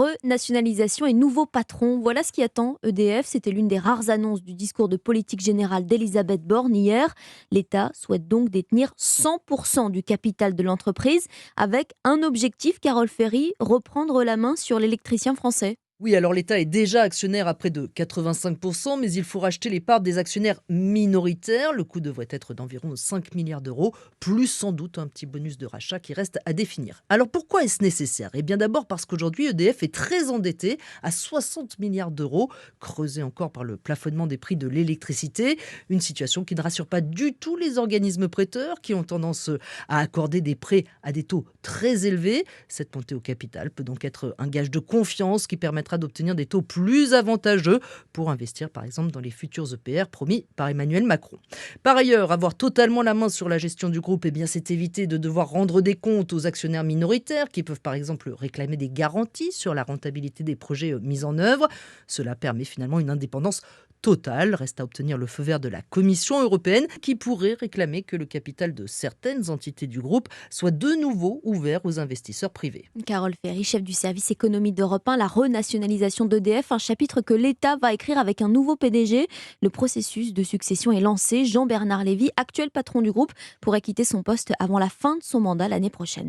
Renationalisation et nouveau patron, voilà ce qui attend EDF. C'était l'une des rares annonces du discours de politique générale d'Elisabeth Borne hier. L'État souhaite donc détenir 100% du capital de l'entreprise avec un objectif, Carole Ferry, reprendre la main sur l'électricien français. Oui, alors l'État est déjà actionnaire à près de 85%, mais il faut racheter les parts des actionnaires minoritaires. Le coût devrait être d'environ 5 milliards d'euros, plus sans doute un petit bonus de rachat qui reste à définir. Alors pourquoi est-ce nécessaire? Eh bien d'abord parce qu'aujourd'hui EDF est très endetté à 60 milliards d'euros, creusé encore par le plafonnement des prix de l'électricité. Une situation qui ne rassure pas du tout les organismes prêteurs qui ont tendance à accorder des prêts à des taux très élevés. Cette montée au capital peut donc être un gage de confiance qui permettra d'obtenir des taux plus avantageux pour investir par exemple dans les futurs EPR promis par Emmanuel Macron. Par ailleurs, avoir totalement la main sur la gestion du groupe, eh bien, c'est éviter de devoir rendre des comptes aux actionnaires minoritaires qui peuvent par exemple réclamer des garanties sur la rentabilité des projets mis en œuvre. Cela permet finalement une indépendance totale. Reste à obtenir le feu vert de la Commission européenne qui pourrait réclamer que le capital de certaines entités du groupe soit de nouveau ouvert aux investisseurs privés. Carole Ferry, chef du service économie d'Europe 1, la renationalisation d'EDF, un chapitre que l'État va écrire avec un nouveau PDG. Le processus de succession est lancé. Jean-Bernard Lévy, actuel patron du groupe, pourrait quitter son poste avant la fin de son mandat l'année prochaine.